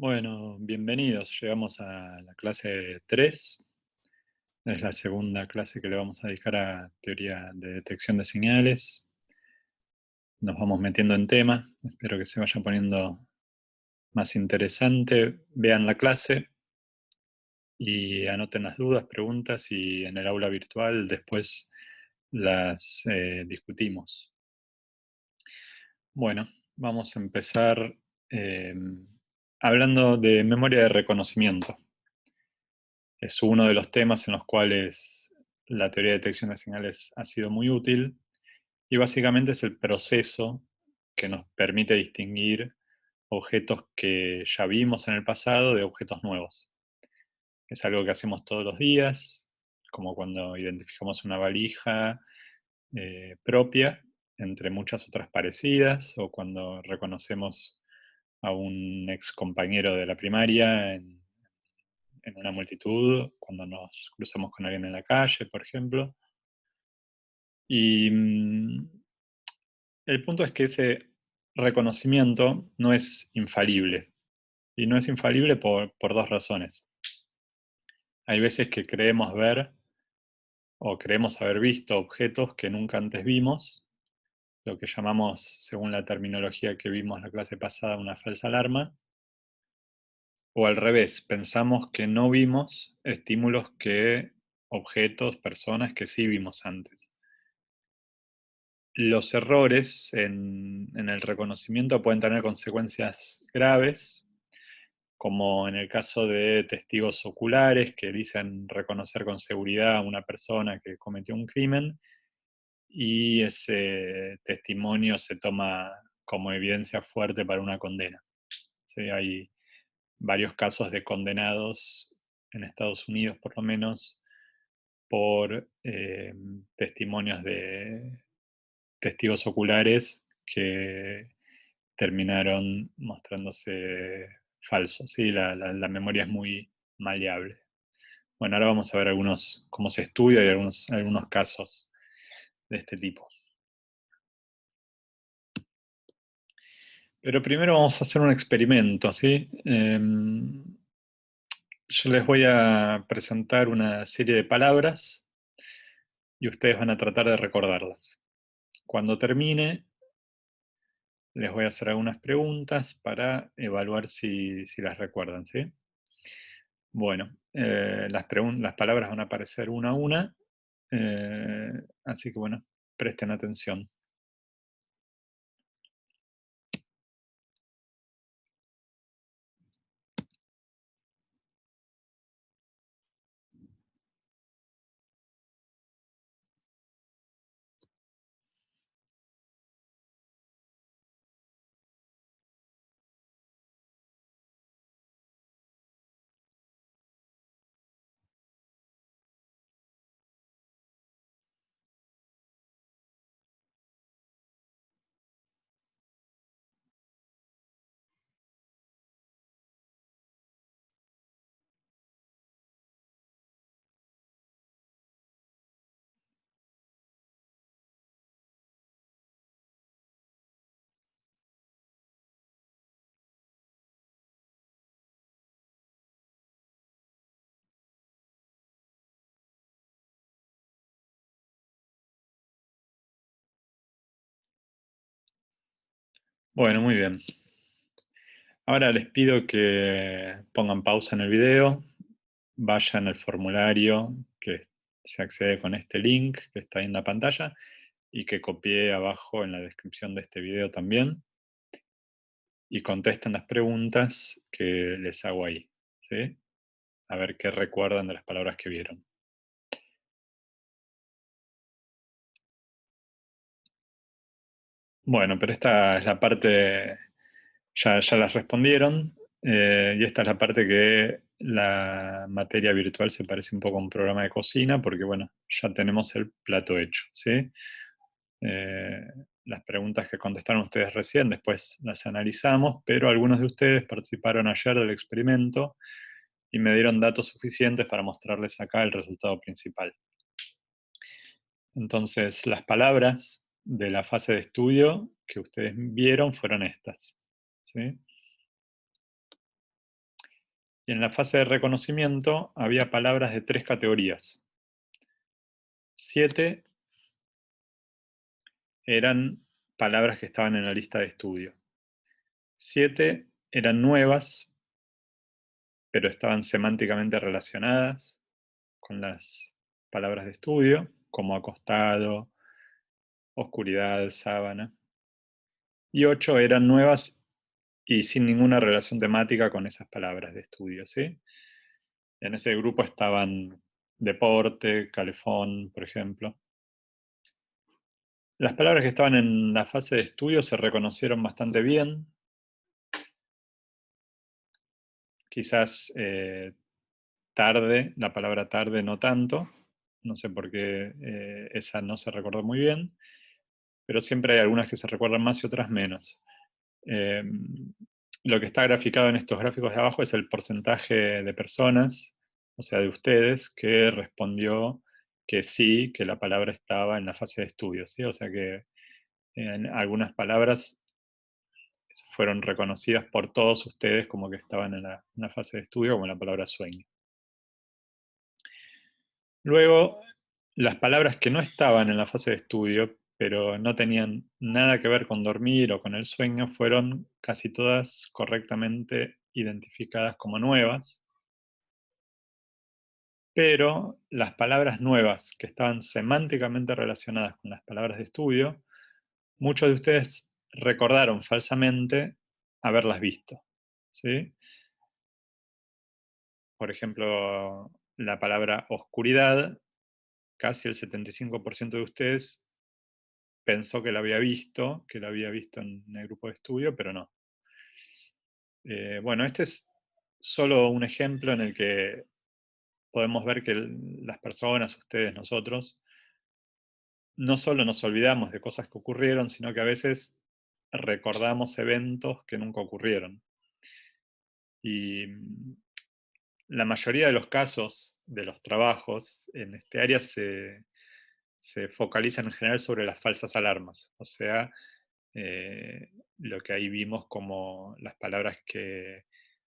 Bueno, bienvenidos. Llegamos a la clase 3. Es la segunda clase que le vamos a dedicar a teoría de detección de señales. Nos vamos metiendo en tema. Espero que se vaya poniendo más interesante. Vean la clase y anoten las dudas, preguntas y en el aula virtual después las discutimos. Bueno, vamos a empezar eh, hablando de memoria de reconocimiento. Es uno de los temas en los cuales la teoría de detección de señales ha sido muy útil y básicamente es el proceso que nos permite distinguir objetos que ya vimos en el pasado de objetos nuevos. Es algo que hacemos todos los días, como cuando identificamos una valija propia entre muchas otras parecidas, o cuando reconocemos a un ex compañero de la primaria en una multitud, cuando nos cruzamos con alguien en la calle, por ejemplo. Y el punto es que ese reconocimiento no es infalible. Y no es infalible por dos razones. Hay veces que creemos ver o creemos haber visto objetos que nunca antes vimos, lo que llamamos, según la terminología que vimos en la clase pasada, una falsa alarma. O al revés, pensamos que no vimos estímulos objetos, personas que sí vimos antes. Los errores en el reconocimiento pueden tener consecuencias graves, como en el caso de testigos oculares que dicen reconocer con seguridad a una persona que cometió un crimen y ese testimonio se toma como evidencia fuerte para una condena. ¿Sí? Hay varios casos de condenados en Estados Unidos, por lo menos, por testimonios de testigos oculares que terminaron mostrándose falsos. ¿Sí? La memoria es muy maleable. Bueno, ahora vamos a ver cómo se estudia y algunos casos de este tipo. Pero primero vamos a hacer un experimento, ¿sí? Yo les voy a presentar una serie de palabras y ustedes van a tratar de recordarlas. Cuando termine, les voy a hacer algunas preguntas para evaluar si las recuerdan, ¿sí? Bueno, las palabras van a aparecer una a una, así que bueno, presten atención. Bueno, muy bien. Ahora les pido que pongan pausa en el video, vayan al formulario que se accede con este link que está ahí en la pantalla y que copié abajo en la descripción de este video también, y contesten las preguntas que les hago ahí, ¿sí? A ver qué recuerdan de las palabras que vieron. Bueno, pero esta es la parte, ya las respondieron, y esta es la parte que la materia virtual se parece un poco a un programa de cocina, porque bueno, ya tenemos el plato hecho, ¿sí? Eh, las preguntas que contestaron ustedes recién, después las analizamos, pero algunos de ustedes participaron ayer del experimento y me dieron datos suficientes para mostrarles acá el resultado principal. Entonces, las palabras de la fase de estudio que ustedes vieron fueron estas, ¿sí? Y en la fase de reconocimiento había palabras de 3 categorías. 7 eran palabras que estaban en la lista de estudio. 7 eran nuevas, pero estaban semánticamente relacionadas con las palabras de estudio, como acostado, oscuridad, sábana. Y 8 eran nuevas y sin ninguna relación temática con esas palabras de estudio, ¿sí? En ese grupo estaban deporte, calefón, por ejemplo. Las palabras que estaban en la fase de estudio se reconocieron bastante bien. Quizás tarde, la palabra tarde no tanto. No sé por qué esa no se recordó muy bien. Pero siempre hay algunas que se recuerdan más y otras menos. Eh, lo que está graficado en estos gráficos de abajo es el porcentaje de personas, o sea, de ustedes, que respondió que sí, que la palabra estaba en la fase de estudio, ¿sí? O sea que en algunas palabras fueron reconocidas por todos ustedes como que estaban en la fase de estudio, como la palabra sueño. Luego, las palabras que no estaban en la fase de estudio, pero no tenían nada que ver con dormir o con el sueño, fueron casi todas correctamente identificadas como nuevas, pero las palabras nuevas que estaban semánticamente relacionadas con las palabras de estudio, muchos de ustedes recordaron falsamente haberlas visto, ¿sí? Por ejemplo, la palabra oscuridad, casi el 75% de ustedes pensó que la había visto en el grupo de estudio, pero no. Bueno, este es solo un ejemplo en el que podemos ver que las personas, ustedes, nosotros, no solo nos olvidamos de cosas que ocurrieron, sino que a veces recordamos eventos que nunca ocurrieron. Y la mayoría de los casos de los trabajos en este área se focalizan en general sobre las falsas alarmas, o sea, lo que ahí vimos como las palabras que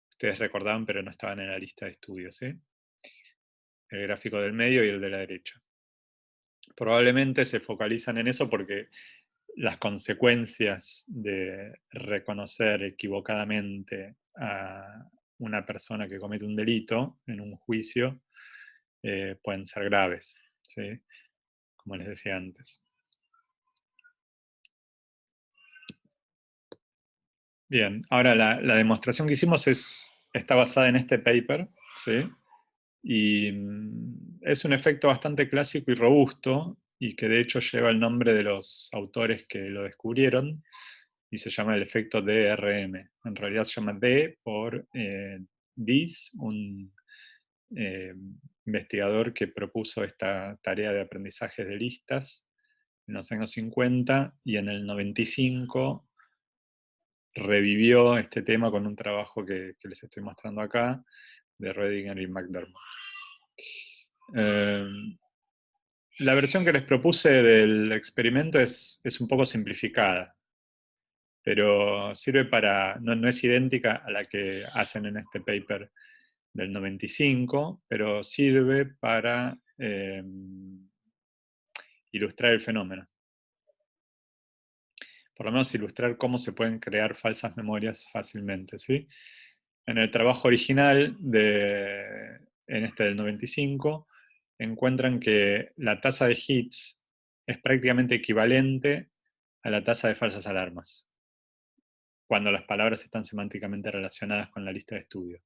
ustedes recordaban pero no estaban en la lista de estudios, ¿sí? El gráfico del medio y el de la derecha. Probablemente se focalizan en eso porque las consecuencias de reconocer equivocadamente a una persona que comete un delito en un juicio pueden ser graves, ¿sí? Como les decía antes. Bien, ahora la demostración que hicimos está basada en este paper, ¿sí? Y es un efecto bastante clásico y robusto, y que de hecho lleva el nombre de los autores que lo descubrieron, y se llama el efecto DRM. En realidad se llama D por Dies, un eh, investigador que propuso esta tarea de aprendizaje de listas en los años 50, y en el 95 revivió este tema con un trabajo que les estoy mostrando acá, de Redinger y McDermott. La versión que les propuse del experimento es un poco simplificada, pero sirve para, no es idéntica a la que hacen en este paper del 95, pero sirve para ilustrar el fenómeno. Por lo menos ilustrar cómo se pueden crear falsas memorias fácilmente, ¿sí? En el trabajo original, en este del 95, encuentran que la tasa de hits es prácticamente equivalente a la tasa de falsas alarmas, cuando las palabras están semánticamente relacionadas con la lista de estudio,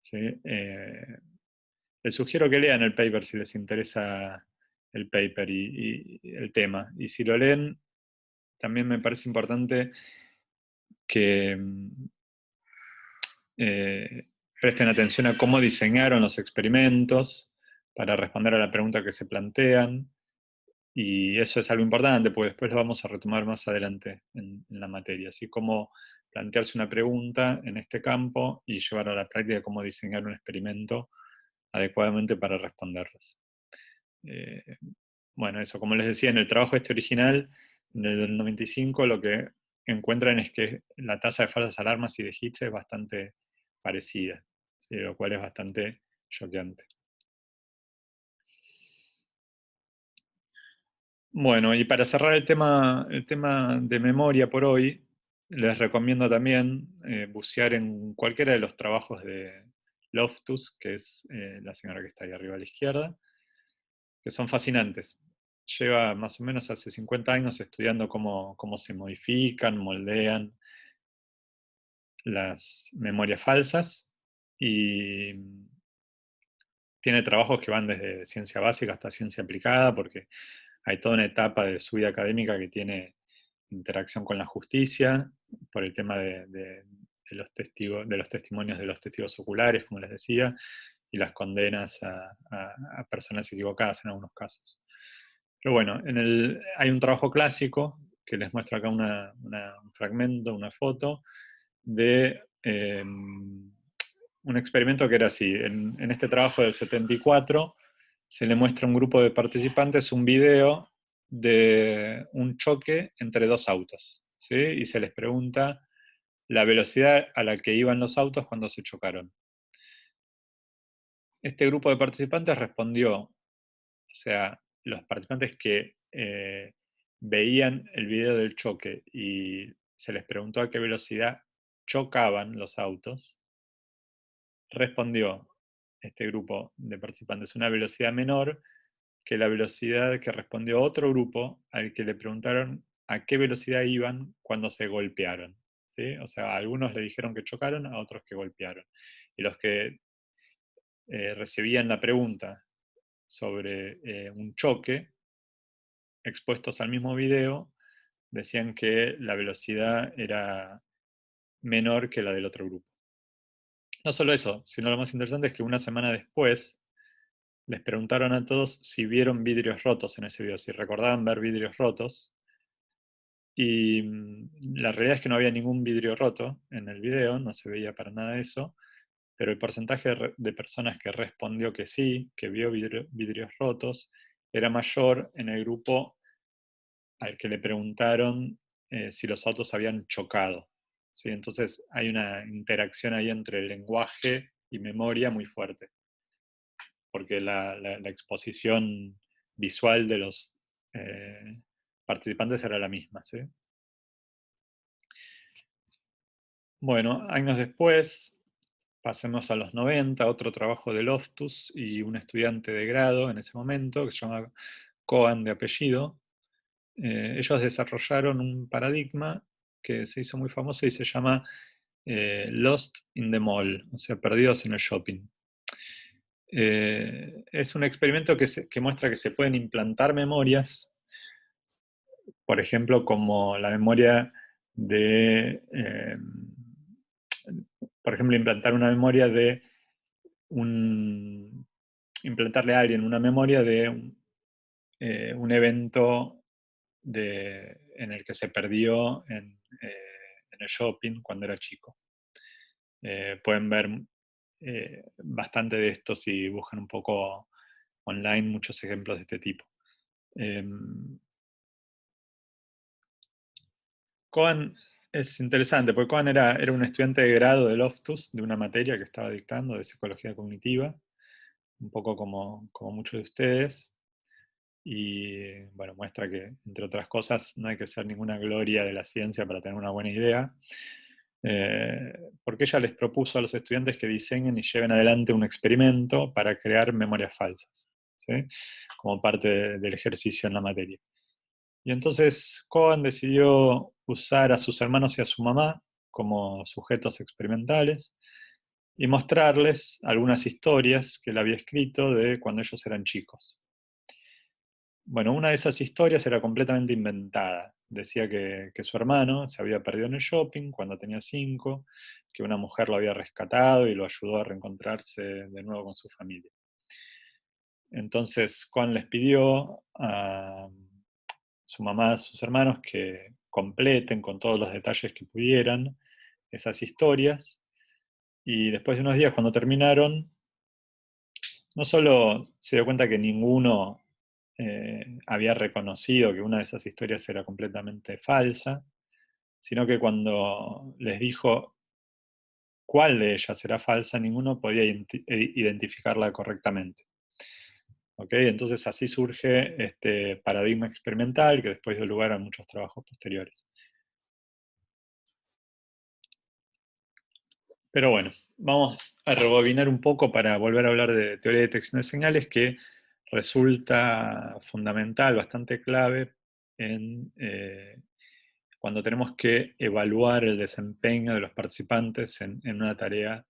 ¿sí? Les sugiero que lean el paper si les interesa el paper y el tema. Y si lo leen, también me parece importante que presten atención a cómo diseñaron los experimentos para responder a la pregunta que se plantean. Y eso es algo importante, porque después lo vamos a retomar más adelante en la materia. Así como plantearse una pregunta en este campo y llevar a la práctica cómo diseñar un experimento adecuadamente para responderlas. Eh, bueno, eso, como les decía, en el trabajo este original, del 95, lo que encuentran es que la tasa de falsas alarmas y de hits es bastante parecida. ¿sí? Lo cual es bastante choqueante. Bueno, y para cerrar el tema de memoria por hoy, les recomiendo también bucear en cualquiera de los trabajos de Loftus, que es la señora que está ahí arriba a la izquierda, que son fascinantes. Lleva más o menos hace 50 años estudiando cómo se modifican, moldean las memorias falsas y tiene trabajos que van desde ciencia básica hasta ciencia aplicada, porque hay toda una etapa de su vida académica que tiene interacción con la justicia, por el tema de los testigos, de los testimonios de los testigos oculares, como les decía, y las condenas a personas equivocadas en algunos casos. Pero bueno, hay un trabajo clásico, que les muestro acá un fragmento, una foto, de un experimento que era así. En este trabajo del 74 se le muestra a un grupo de participantes un video de un choque entre dos autos, ¿sí? Y se les pregunta la velocidad a la que iban los autos cuando se chocaron. Este grupo de participantes respondió, o sea, los participantes que veían el video del choque y se les preguntó a qué velocidad chocaban los autos, respondió este grupo de participantes una velocidad menor que la velocidad que respondió otro grupo al que le preguntaron a qué velocidad iban cuando se golpearon, ¿sí? O sea, a algunos le dijeron que chocaron, a otros que golpearon. Y los que recibían la pregunta sobre un choque, expuestos al mismo video, decían que la velocidad era menor que la del otro grupo. No solo eso, sino lo más interesante es que una semana después les preguntaron a todos si vieron vidrios rotos en ese video, si recordaban ver vidrios rotos, y la realidad es que no había ningún vidrio roto en el video, no se veía para nada eso, pero el porcentaje de personas que respondió que sí, que vio vidrios rotos, era mayor en el grupo al que le preguntaron si los autos habían chocado. ¿Sí? Entonces hay una interacción ahí entre el lenguaje y memoria muy fuerte, porque la exposición visual de los participantes era la misma. ¿Sí? Bueno, años después, pasemos a los 90, otro trabajo de Loftus y un estudiante de grado en ese momento, que se llama Cohen de apellido. Ellos desarrollaron un paradigma que se hizo muy famoso y se llama Lost in the Mall, o sea, perdidos en el shopping. Es un experimento que muestra que se pueden implantar memorias, por ejemplo, como la memoria de, por ejemplo, implantar una memoria de implantarle a alguien una memoria de un evento en el que se perdió en el shopping cuando era chico. Pueden ver bastante de esto si buscan un poco online muchos ejemplos de este tipo. Cohen es interesante, porque Cohen era un estudiante de grado de Loftus, de una materia que estaba dictando de psicología cognitiva, un poco como muchos de ustedes, y bueno, muestra que, entre otras cosas, no hay que ser ninguna gloria de la ciencia para tener una buena idea, porque ella les propuso a los estudiantes que diseñen y lleven adelante un experimento para crear memorias falsas, ¿sí? Como parte del ejercicio en la materia. Y entonces Cohen decidió usar a sus hermanos y a su mamá como sujetos experimentales y mostrarles algunas historias que él había escrito de cuando ellos eran chicos. Bueno, una de esas historias era completamente inventada. Decía que su hermano se había perdido en el shopping cuando tenía 5, que una mujer lo había rescatado y lo ayudó a reencontrarse de nuevo con su familia. Entonces Cohen les pidió a su mamá, a sus hermanos, que completen con todos los detalles que pudieran esas historias. Y después de unos días, cuando terminaron, no solo se dio cuenta que ninguno había reconocido que una de esas historias era completamente falsa, sino que cuando les dijo cuál de ellas era falsa, ninguno podía identificarla correctamente. ¿Ok? Entonces así surge este paradigma experimental que después dio lugar a muchos trabajos posteriores. Pero bueno, vamos a rebobinar un poco para volver a hablar de teoría de detección de señales, que resulta fundamental, bastante clave cuando tenemos que evaluar el desempeño de los participantes en una tarea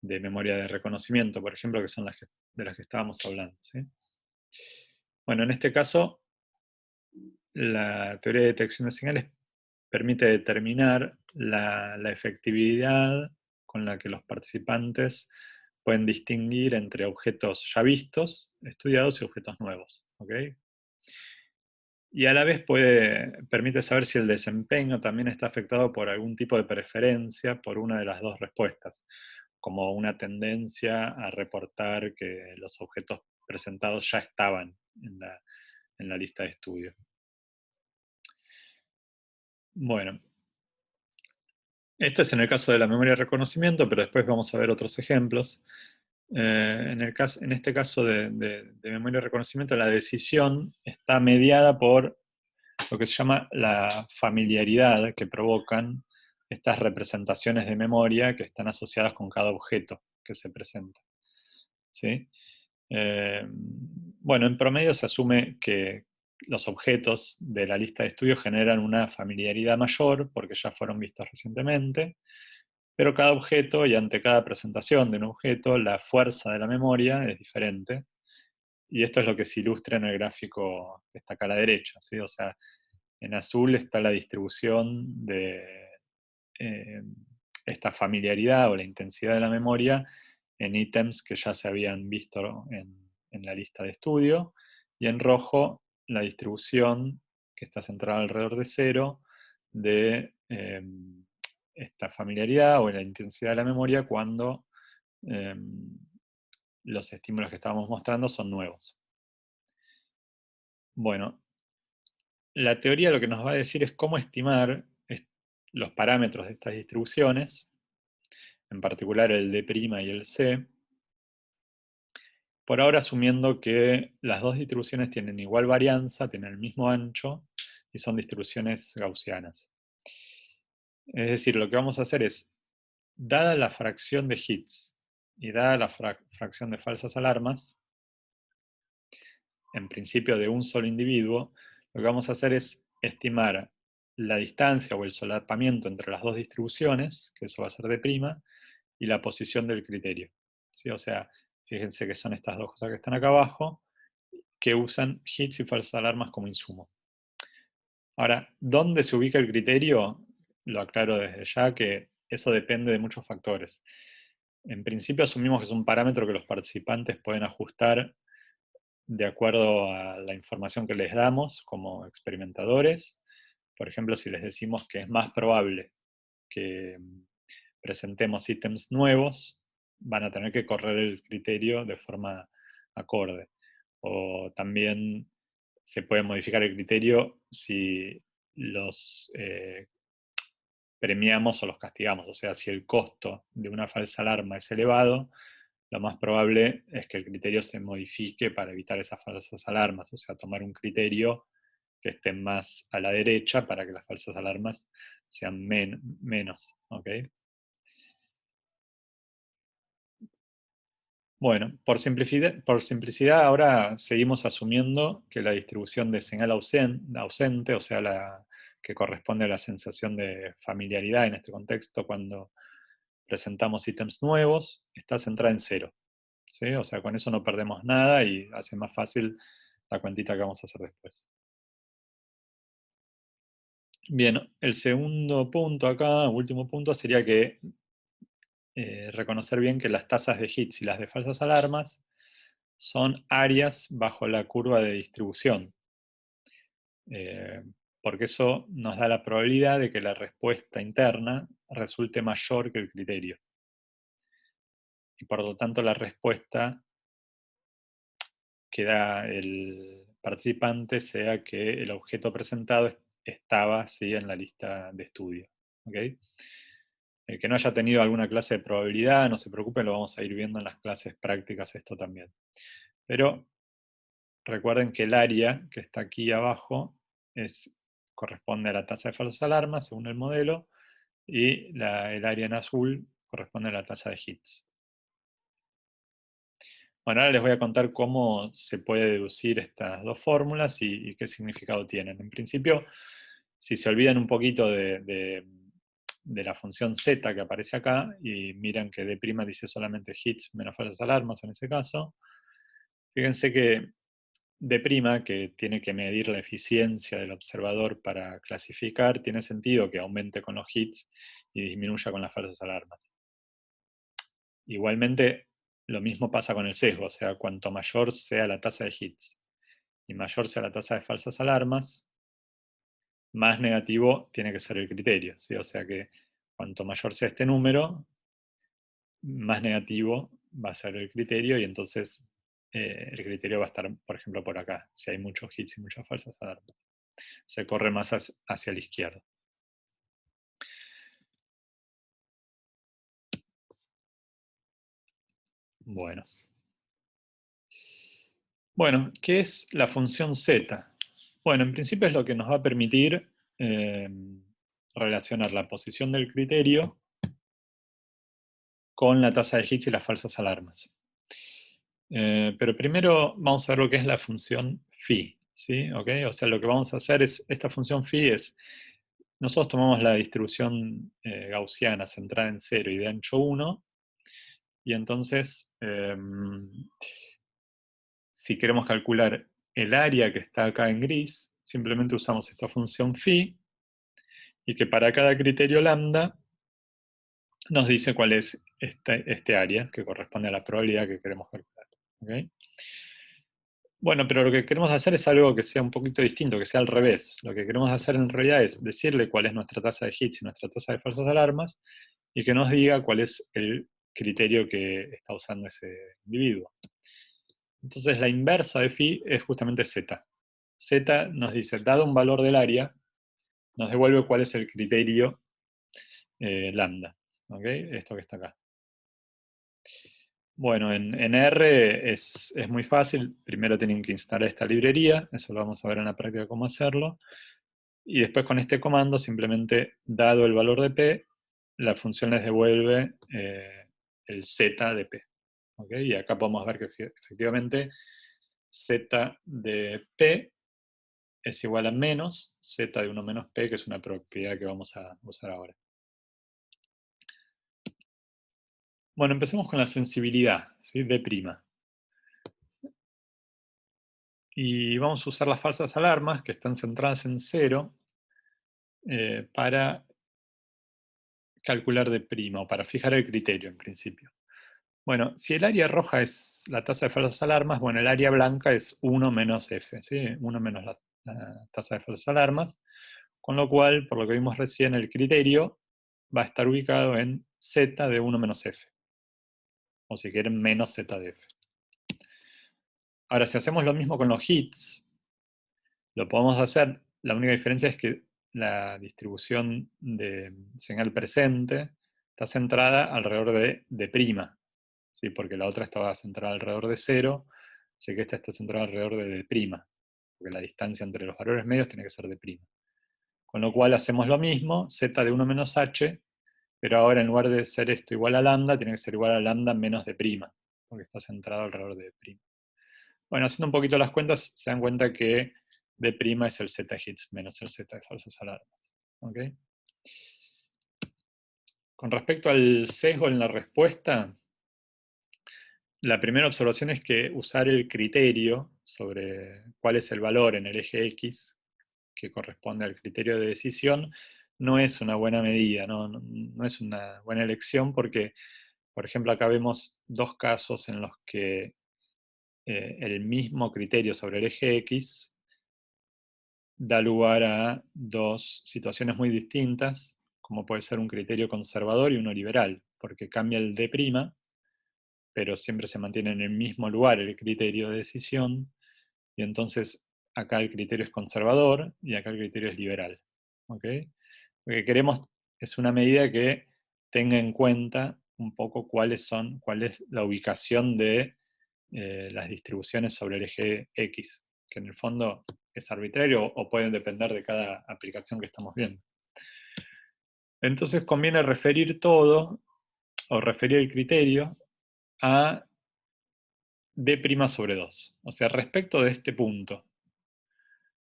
de memoria de reconocimiento, por ejemplo, que son de las que estábamos hablando, ¿sí? Bueno, en este caso, la teoría de detección de señales permite determinar la efectividad con la que los participantes pueden distinguir entre objetos ya vistos, estudiados y objetos nuevos. ¿Ok? Y a la vez permite saber si el desempeño también está afectado por algún tipo de preferencia por una de las dos respuestas, como una tendencia a reportar que los objetos presentados ya estaban en la lista de estudio. Bueno, esto es en el caso de la memoria de reconocimiento, pero después vamos a ver otros ejemplos. En este caso de memoria de reconocimiento, la decisión está mediada por lo que se llama la familiaridad que provocan estas representaciones de memoria que están asociadas con cada objeto que se presenta. ¿Sí? Bueno, en promedio se asume que los objetos de la lista de estudio generan una familiaridad mayor porque ya fueron vistos recientemente, pero cada objeto y ante cada presentación de un objeto, la fuerza de la memoria es diferente. Y esto es lo que se ilustra en el gráfico que está acá a la derecha, ¿sí? O sea, en azul está la distribución de eh, esta familiaridad o la intensidad de la memoria en ítems que ya se habían visto en la lista de estudio, y en rojo la distribución que está centrada alrededor de cero de esta familiaridad o la intensidad de la memoria cuando eh, los estímulos que estábamos mostrando son nuevos. Bueno, la teoría lo que nos va a decir es cómo estimar los parámetros de estas distribuciones, en particular el D' y el C, por ahora asumiendo que las dos distribuciones tienen igual varianza, tienen el mismo ancho y son distribuciones gaussianas. Es decir, lo que vamos a hacer es, dada la fracción de hits y dada la fracción de falsas alarmas, en principio de un solo individuo, lo que vamos a hacer es estimar la distancia o el solapamiento entre las dos distribuciones, que eso va a ser D', y la posición del criterio. ¿Sí? O sea, fíjense que son estas dos cosas que están acá abajo, que usan hits y falsas alarmas como insumo. Ahora, ¿dónde se ubica el criterio? Lo aclaro desde ya que eso depende de muchos factores. En principio asumimos que es un parámetro que los participantes pueden ajustar de acuerdo a la información que les damos como experimentadores. Por ejemplo, si les decimos que es más probable que presentemos ítems nuevos, van a tener que correr el criterio de forma acorde. O también se puede modificar el criterio si los premiamos o los castigamos. O sea, si el costo de una falsa alarma es elevado, lo más probable es que el criterio se modifique para evitar esas falsas alarmas. O sea, tomar un criterio que esté más a la derecha para que las falsas alarmas sean menos. ¿Ok? Bueno, por simplicidad ahora seguimos asumiendo que la distribución de señal ausente, o sea, la que corresponde a la sensación de familiaridad en este contexto cuando presentamos ítems nuevos, está centrada en cero. ¿Sí? O sea, con eso no perdemos nada y hace más fácil la cuentita que vamos a hacer después. Bien, el segundo punto acá, último punto, sería que reconocer bien que las tasas de hits y las de falsas alarmas son áreas bajo la curva de distribución, eh, porque eso nos da la probabilidad de que la respuesta interna resulte mayor que el criterio. Y por lo tanto la respuesta que da el participante sea que el objeto presentado estaba ¿sí? en la lista de estudio. ¿Okay? El que no haya tenido alguna clase de probabilidad, no se preocupe, lo vamos a ir viendo en las clases prácticas esto también. Pero recuerden que el área que está aquí abajo corresponde a la tasa de falsas alarmas según el modelo, y el área en azul corresponde a la tasa de hits. Bueno, ahora les voy a contar cómo se puede deducir estas dos fórmulas y qué significado tienen. En principio, si se olvidan un poquito de la función z que aparece acá, y miran que D' dice solamente hits menos falsas alarmas en ese caso, fíjense que D', que tiene que medir la eficiencia del observador para clasificar, tiene sentido que aumente con los hits y disminuya con las falsas alarmas. Igualmente, lo mismo pasa con el sesgo, o sea, cuanto mayor sea la tasa de hits y mayor sea la tasa de falsas alarmas, más negativo tiene que ser el criterio, ¿sí? O sea que cuanto mayor sea este número, más negativo va a ser el criterio, y entonces el criterio va a estar, por ejemplo, por acá, si hay muchos hits y muchas falsas alarmas. Se corre más hacia la izquierda. Bueno. Bueno, ¿qué es la función z? Bueno, en principio es lo que nos va a permitir eh, relacionar la posición del criterio con la tasa de hits y las falsas alarmas. Pero primero vamos a ver lo que es la función phi, ¿sí? ¿Okay? O sea, lo que vamos a hacer es, esta función phi es, nosotros tomamos la distribución gaussiana centrada en 0 y de ancho 1, y entonces, si queremos calcular el área que está acá en gris, simplemente usamos esta función phi, y que para cada criterio lambda nos dice cuál es este área que corresponde a la probabilidad que queremos calcular. ¿Okay? Bueno, pero lo que queremos hacer es algo que sea un poquito distinto, que sea al revés. Lo que queremos hacer en realidad es decirle cuál es nuestra tasa de hits y nuestra tasa de falsas alarmas, y que nos diga cuál es el criterio que está usando ese individuo. Entonces la inversa de phi es justamente z. Z nos dice, dado un valor del área, nos devuelve cuál es el criterio lambda. ¿Okay? Esto que está acá. Bueno, en R es muy fácil. Primero tienen que instalar esta librería, eso lo vamos a ver en la práctica cómo hacerlo. Y después con este comando, simplemente dado el valor de P, la función les devuelve el Z de P. ¿Okay? Y acá podemos ver que efectivamente Z de P es igual a menos Z de 1 menos P, que es una propiedad que vamos a usar ahora. Bueno, empecemos con la sensibilidad, ¿sí? D'. Y vamos a usar las falsas alarmas, que están centradas en 0, para calcular D', o para fijar el criterio en principio. Bueno, si el área roja es la tasa de falsas alarmas, bueno, el área blanca es 1 menos F, ¿sí? 1 menos la tasa de falsas alarmas, con lo cual, por lo que vimos recién, el criterio va a estar ubicado en Z de 1 menos F, o si quieren, menos Z de F. Ahora, si hacemos lo mismo con los hits, lo podemos hacer, la única diferencia es que la distribución de señal presente está centrada alrededor de D', ¿sí? Porque la otra estaba centrada alrededor de 0, así que esta está centrada alrededor de D', porque la distancia entre los valores medios tiene que ser D'. Con lo cual hacemos lo mismo, z de 1 menos h, pero ahora en lugar de ser esto igual a lambda, tiene que ser igual a lambda menos D', porque está centrado alrededor de D'. Bueno, haciendo un poquito las cuentas, se dan cuenta que D' es el z hits menos el z de falsas alarmas. ¿Okay? Con respecto al sesgo en la respuesta, la primera observación es que usar el criterio sobre cuál es el valor en el eje X, que corresponde al criterio de decisión, no es una buena medida, no es una buena elección, porque, por ejemplo, acá vemos dos casos en los que el mismo criterio sobre el eje X da lugar a dos situaciones muy distintas, como puede ser un criterio conservador y uno liberal, porque cambia el D', pero siempre se mantiene en el mismo lugar el criterio de decisión, y entonces acá el criterio es conservador y acá el criterio es liberal. ¿Okay? Lo que queremos es una medida que tenga en cuenta un poco cuál es la ubicación de las distribuciones sobre el eje X, que en el fondo es arbitrario o pueden depender de cada aplicación que estamos viendo. Entonces conviene referir todo, o referir el criterio, a D' sobre 2. O sea, respecto de este punto,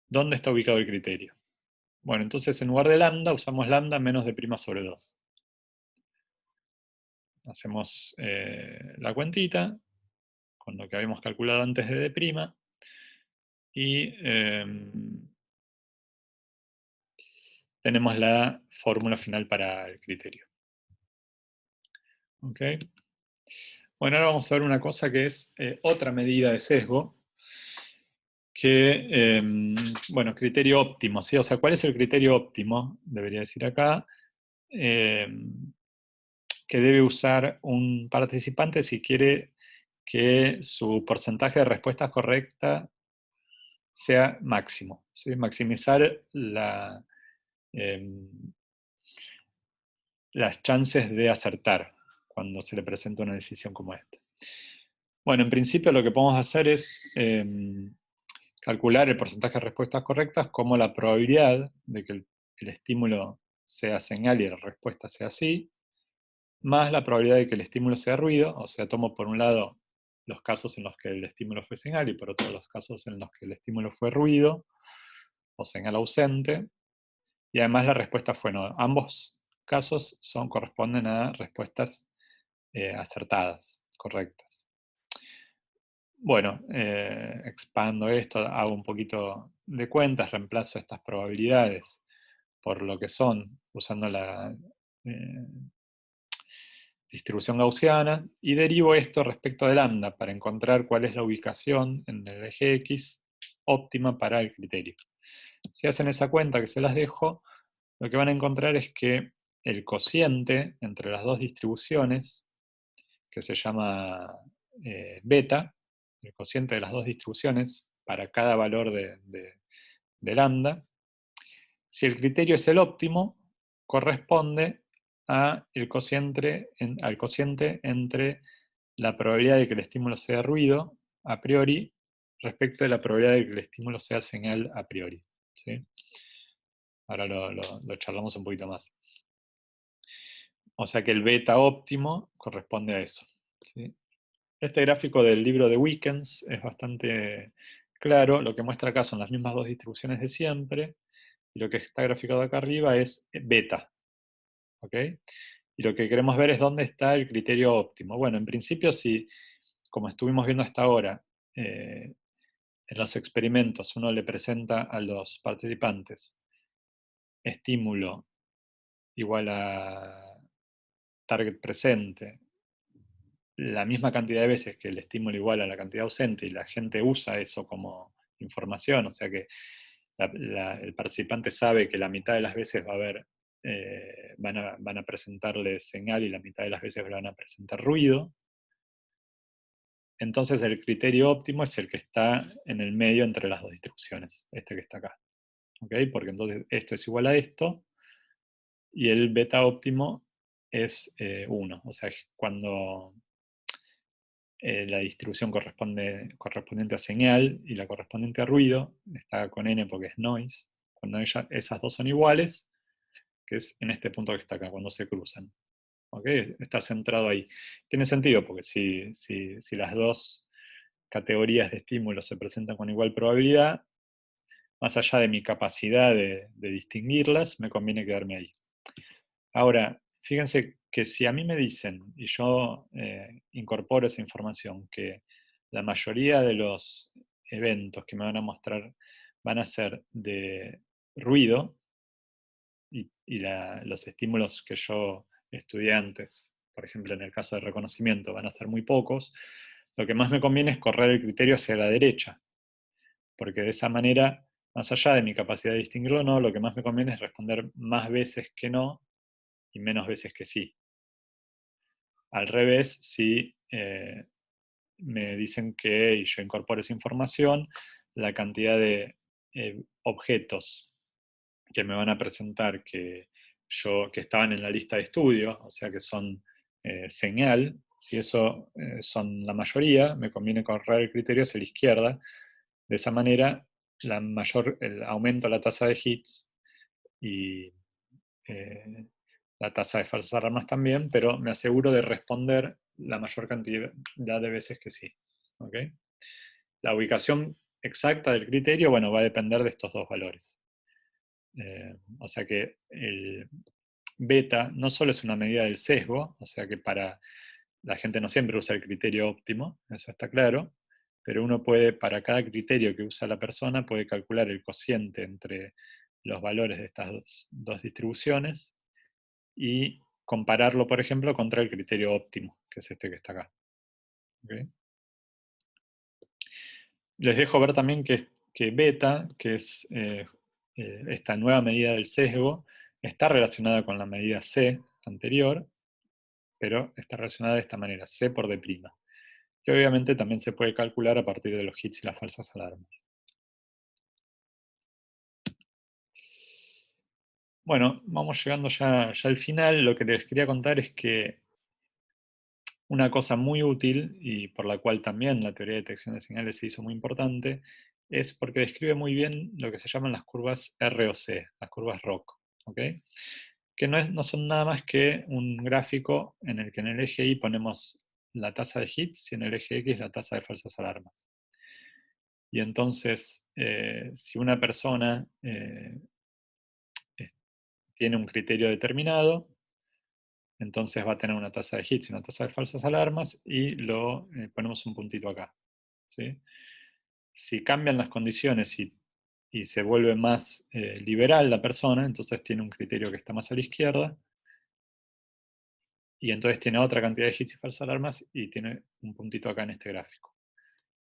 ¿dónde está ubicado el criterio? Bueno, entonces en lugar de lambda, usamos lambda menos D' sobre 2. Hacemos la cuentita con lo que habíamos calculado antes de D', y tenemos la fórmula final para el criterio. ¿Ok? Bueno, ahora vamos a ver una cosa que es otra medida de sesgo, que, bueno, criterio óptimo, ¿sí? O sea, ¿cuál es el criterio óptimo? Debería decir acá, que debe usar un participante si quiere que su porcentaje de respuestas correcta sea máximo, ¿sí? Maximizar las chances de acertar cuando se le presenta una decisión como esta. Bueno, en principio lo que podemos hacer es calcular el porcentaje de respuestas correctas como la probabilidad de que el estímulo sea señal y la respuesta sea sí, más la probabilidad de que el estímulo sea ruido, o sea, tomo por un lado los casos en los que el estímulo fue señal y por otro los casos en los que el estímulo fue ruido o señal ausente, y además la respuesta fue no. Ambos casos corresponden a respuestas acertadas, correctas. Bueno, expando esto, hago un poquito de cuentas, reemplazo estas probabilidades por lo que son, usando la distribución gaussiana, y derivo esto respecto de lambda para encontrar cuál es la ubicación en el eje X óptima para el criterio. Si hacen esa cuenta, que se las dejo, lo que van a encontrar es que el cociente entre las dos distribuciones, que se llama beta, el cociente de las dos distribuciones para cada valor de lambda, si el criterio es el óptimo, corresponde al cociente entre la probabilidad de que el estímulo sea ruido a priori respecto de la probabilidad de que el estímulo sea señal a priori. ¿Sí? Ahora lo charlamos un poquito más. O sea que el beta óptimo corresponde a eso. ¿Sí? Este gráfico del libro de Wickens es bastante claro. Lo que muestra acá son las mismas dos distribuciones de siempre. Y lo que está graficado acá arriba es beta. ¿Ok? Y lo que queremos ver es dónde está el criterio óptimo. Bueno, en principio, si, como estuvimos viendo hasta ahora, en los experimentos uno le presenta a los participantes estímulo igual a target presente, la misma cantidad de veces que el estímulo igual a la cantidad ausente, y la gente usa eso como información, o sea que el participante sabe que la mitad de las veces va a haber, van a presentarle señal y la mitad de las veces van a presentar ruido. Entonces el criterio óptimo es el que está en el medio entre las dos distribuciones, este que está acá. ¿Ok? Porque entonces esto es igual a esto, y el beta óptimo es 1. O sea, cuando la distribución correspondiente a señal y la correspondiente a ruido, está con n porque es noise, cuando esas dos son iguales, que es en este punto que está acá, cuando se cruzan. ¿Ok? Está centrado ahí. Tiene sentido, porque si las dos categorías de estímulos se presentan con igual probabilidad, más allá de mi capacidad de distinguirlas, me conviene quedarme ahí. Ahora, fíjense que si a mí me dicen, y yo incorporo esa información, que la mayoría de los eventos que me van a mostrar van a ser de ruido, y los estímulos que yo estudié antes, por ejemplo en el caso de reconocimiento, van a ser muy pocos, lo que más me conviene es correr el criterio hacia la derecha, porque de esa manera, más allá de mi capacidad de distinguirlo o no, lo que más me conviene es responder más veces que no y menos veces que sí. Al revés, si me dicen que, y yo incorporo esa información, la cantidad de objetos que me van a presentar que que estaban en la lista de estudio, o sea que son señal, si eso son la mayoría, me conviene correr el criterio hacia la izquierda. De esa manera, aumento la tasa de hits y eh, la tasa de falsas alarmas también, pero me aseguro de responder la mayor cantidad de veces que sí. ¿Ok? La ubicación exacta del criterio, bueno, va a depender de estos dos valores. O sea que el beta no solo es una medida del sesgo, o sea que la gente no siempre usa el criterio óptimo, eso está claro, pero uno puede, para cada criterio que usa la persona, puede calcular el cociente entre los valores de estas dos distribuciones y compararlo, por ejemplo, contra el criterio óptimo, que es este que está acá. ¿Okay? Les dejo ver también que beta, que es esta nueva medida del sesgo, está relacionada con la medida C anterior, pero está relacionada de esta manera, C por D', que obviamente también se puede calcular a partir de los hits y las falsas alarmas. Bueno, vamos llegando ya al final. Lo que les quería contar es que una cosa muy útil, y por la cual también la teoría de detección de señales se hizo muy importante, es porque describe muy bien lo que se llaman las curvas ROC, las curvas ROC, ¿ok? Que no son nada más que un gráfico en el que en el eje Y ponemos la tasa de hits y en el eje X la tasa de falsas alarmas. Y entonces, si una persona tiene un criterio determinado, entonces va a tener una tasa de hits y una tasa de falsas alarmas y lo ponemos un puntito acá. ¿Sí? Si cambian las condiciones y se vuelve más liberal la persona, entonces tiene un criterio que está más a la izquierda, y entonces tiene otra cantidad de hits y falsas alarmas y tiene un puntito acá en este gráfico.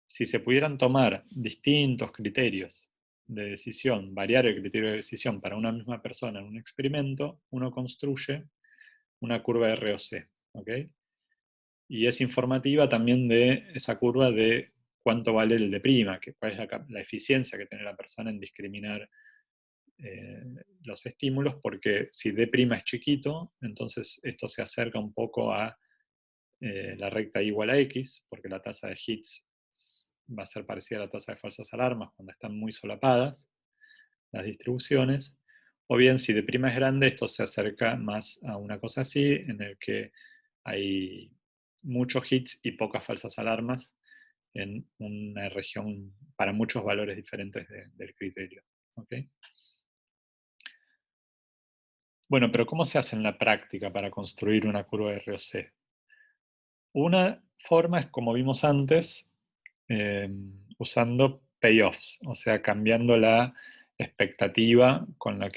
Si se pudieran tomar distintos criterios de decisión, variar el criterio de decisión para una misma persona en un experimento, uno construye una curva ROC. ¿Ok? Y es informativa también de esa curva de cuánto vale el de', cuál es la eficiencia que tiene la persona en discriminar los estímulos, porque si D' es chiquito, entonces esto se acerca un poco a la recta igual a X, porque la tasa de hits va a ser parecida a la tasa de falsas alarmas cuando están muy solapadas las distribuciones, o bien si D' es grande, esto se acerca más a una cosa así, en el que hay muchos hits y pocas falsas alarmas en una región para muchos valores diferentes del criterio. ¿Okay? Bueno, pero ¿cómo se hace en la práctica para construir una curva de ROC? Una forma es, como vimos antes, usando payoffs, o sea, cambiando la expectativa con la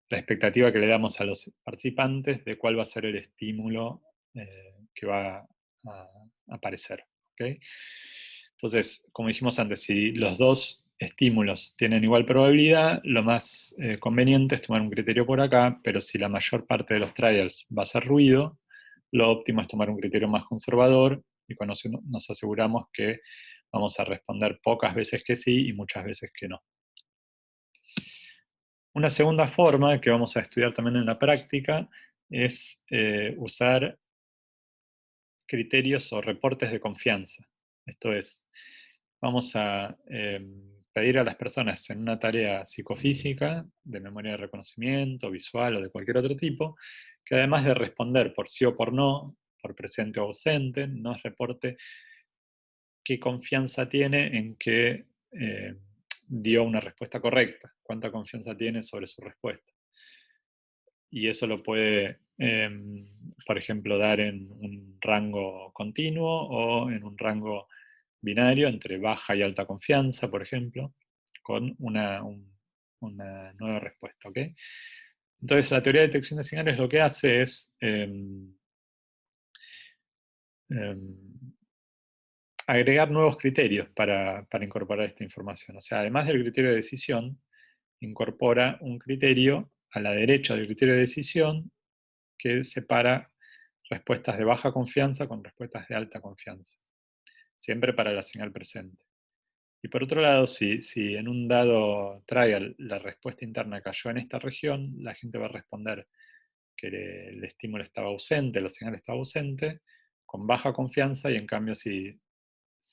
expectativa que le damos a los participantes de cuál va a ser el estímulo que va a aparecer. ¿Okay? Entonces, como dijimos antes, si los dos estímulos tienen igual probabilidad, lo más conveniente es tomar un criterio por acá, pero si la mayor parte de los trials va a ser ruido, lo óptimo es tomar un criterio más conservador y con eso nos aseguramos que vamos a responder pocas veces que sí y muchas veces que no. Una segunda forma que vamos a estudiar también en la práctica es usar criterios o reportes de confianza. Esto es, vamos a pedir a las personas en una tarea psicofísica, de memoria de reconocimiento, visual o de cualquier otro tipo, que además de responder por sí o por no, por presente o ausente, nos reporte qué confianza tiene en que dio una respuesta correcta, cuánta confianza tiene sobre su respuesta. Y eso lo puede, por ejemplo, dar en un rango continuo o en un rango binario entre baja y alta confianza, por ejemplo, con una nueva respuesta. ¿Ok? Entonces, la teoría de detección de señales lo que hace es agregar nuevos criterios para incorporar esta información. O sea, además del criterio de decisión, incorpora un criterio a la derecha del criterio de decisión que separa respuestas de baja confianza con respuestas de alta confianza, siempre para la señal presente. Y por otro lado, si en un dado trial la respuesta interna cayó en esta región, la gente va a responder que el estímulo estaba ausente, la señal estaba ausente, con baja confianza, y en cambio si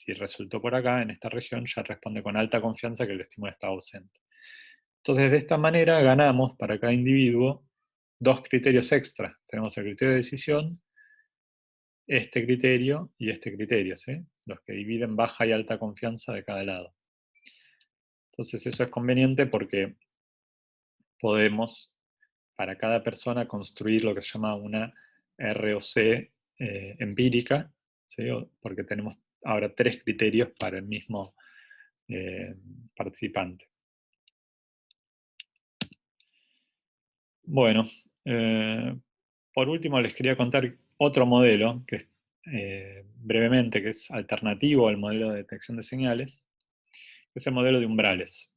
resultó por acá, en esta región, ya responde con alta confianza que el estímulo estaba ausente. Entonces, de esta manera ganamos para cada individuo dos criterios extra. Tenemos el criterio de decisión, este criterio y este criterio, ¿sí? Los que dividen baja y alta confianza de cada lado. Entonces eso es conveniente porque podemos, para cada persona, construir lo que se llama una ROC empírica, ¿sí? Porque tenemos ahora tres criterios para el mismo participante. Bueno, por último les quería contar otro modelo, que brevemente, que es alternativo al modelo de detección de señales, que es el modelo de umbrales.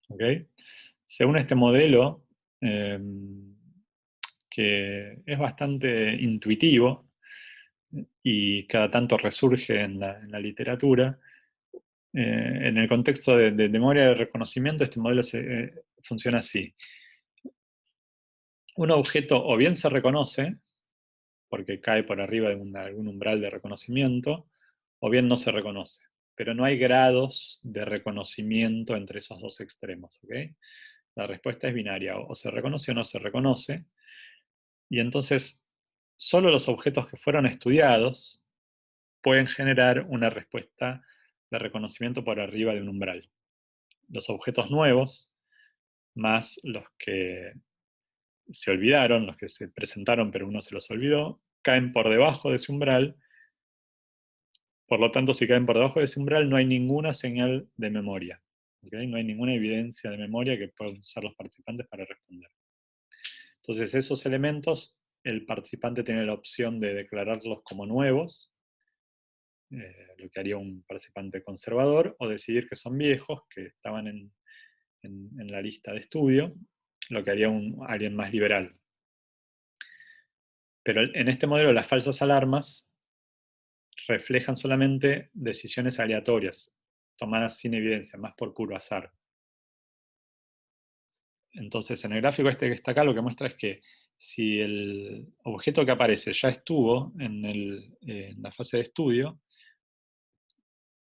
¿Okay? Según este modelo, que es bastante intuitivo y cada tanto resurge en la literatura, en el contexto de memoria de reconocimiento, este modelo funciona así. Un objeto o bien se reconoce, porque cae por arriba de algún umbral de reconocimiento, o bien no se reconoce. Pero no hay grados de reconocimiento entre esos dos extremos. ¿Okay? La respuesta es binaria, o se reconoce o no se reconoce, y entonces solo los objetos que fueron estudiados pueden generar una respuesta de reconocimiento por arriba de un umbral. Los objetos nuevos, más los que se olvidaron, los que se presentaron pero uno se los olvidó, caen por debajo de ese umbral. Por lo tanto, si caen por debajo de ese umbral, no hay ninguna señal de memoria. ¿Okay? No hay ninguna evidencia de memoria que puedan usar los participantes para responder. Entonces, esos elementos, el participante tiene la opción de declararlos como nuevos, lo que haría un participante conservador, o decidir que son viejos, que estaban en la lista de estudio, lo que haría alguien más liberal. Pero en este modelo, las falsas alarmas reflejan solamente decisiones aleatorias, tomadas sin evidencia, más por puro azar. Entonces, en el gráfico este que está acá, lo que muestra es que si el objeto que aparece ya estuvo en la fase de estudio,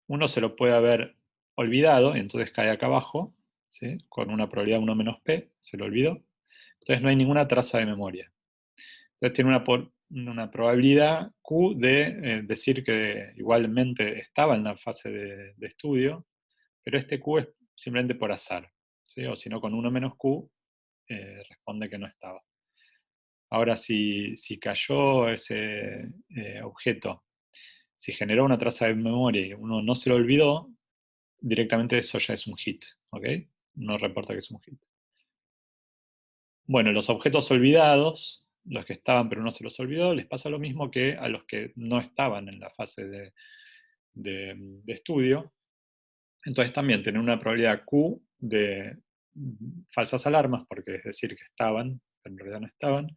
uno se lo puede haber olvidado, y entonces cae acá abajo, ¿sí? Con una probabilidad 1 menos p, se lo olvidó. Entonces no hay ninguna traza de memoria. Entonces tiene una probabilidad Q de decir que igualmente estaba en la fase de estudio, pero este Q es simplemente por azar, ¿sí? O si no, con 1 menos Q responde que no estaba. Ahora, si cayó ese objeto, si generó una traza de memoria y uno no se lo olvidó, directamente eso ya es un hit, ¿ok? No reporta que es un hit. Bueno, los objetos olvidados, los que estaban pero no se los olvidó, les pasa lo mismo que a los que no estaban en la fase de estudio. Entonces también tienen una probabilidad Q de falsas alarmas, porque es decir que estaban, pero en realidad no estaban,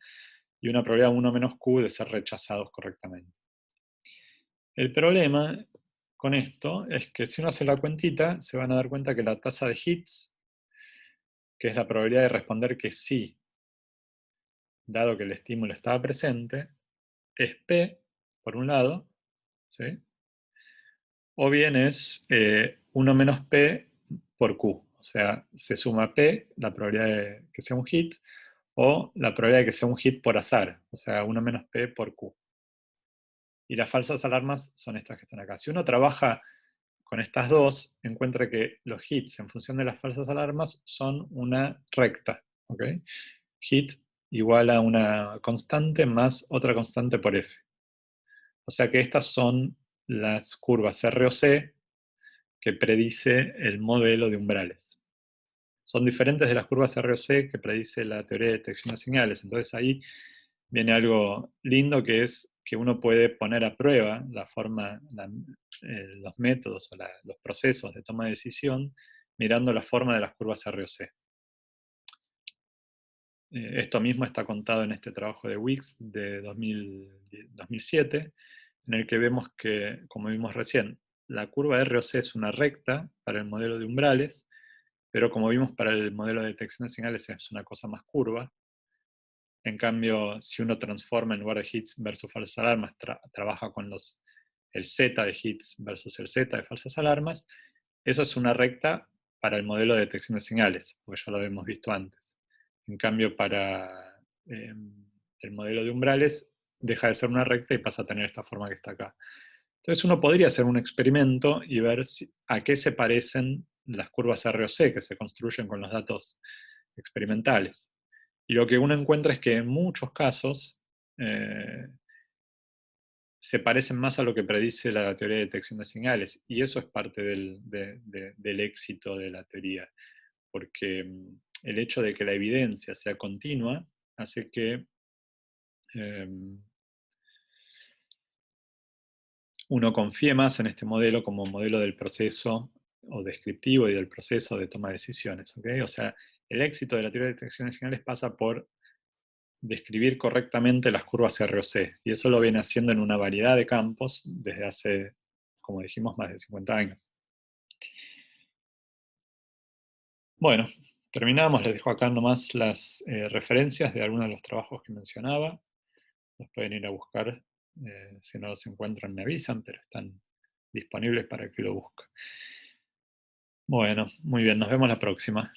y una probabilidad 1 menos Q de ser rechazados correctamente. El problema con esto es que si uno hace la cuentita, se van a dar cuenta que la tasa de hits, que es la probabilidad de responder que sí, dado que el estímulo estaba presente, es P, por un lado, ¿sí? O bien es 1 menos P por Q. O sea, se suma P, la probabilidad de que sea un hit, o la probabilidad de que sea un hit por azar, o sea, 1 menos P por Q. Y las falsas alarmas son estas que están acá. Si uno trabaja con estas dos, encuentra que los hits en función de las falsas alarmas son una recta. ¿Okay? Hit igual a una constante más otra constante por F. O sea que estas son las curvas R o C que predice el modelo de umbrales. Son diferentes de las curvas R o C que predice la teoría de detección de señales. Entonces ahí viene algo lindo, que es que uno puede poner a prueba la forma, los métodos o los procesos de toma de decisión mirando la forma de las curvas R o C. Esto mismo está contado en este trabajo de Weeks de 2007, en el que vemos que, como vimos recién, la curva de ROC es una recta para el modelo de umbrales, pero como vimos para el modelo de detección de señales es una cosa más curva. En cambio, si uno transforma en lugar de hits versus falsas alarmas, trabaja con el Z de hits versus el Z de falsas alarmas, eso es una recta para el modelo de detección de señales, porque ya lo habíamos visto antes. En cambio, para el modelo de umbrales, deja de ser una recta y pasa a tener esta forma que está acá. Entonces uno podría hacer un experimento y ver a qué se parecen las curvas ROC que se construyen con los datos experimentales. Y lo que uno encuentra es que en muchos casos eh, se parecen más a lo que predice la teoría de detección de señales, y eso es parte del éxito de la teoría, porque el hecho de que la evidencia sea continua hace que eh, uno confíe más en este modelo como modelo del proceso o descriptivo y del proceso de toma de decisiones. ¿Okay? O sea, el éxito de la teoría de detección de señales pasa por describir correctamente las curvas ROC, y eso lo viene haciendo en una variedad de campos desde hace, como dijimos, más de 50 años. Bueno, terminamos, les dejo acá nomás las referencias de algunos de los trabajos que mencionaba, los pueden ir a buscar, si no los encuentran me avisan, pero están disponibles para que lo busquen. Bueno, muy bien, nos vemos la próxima.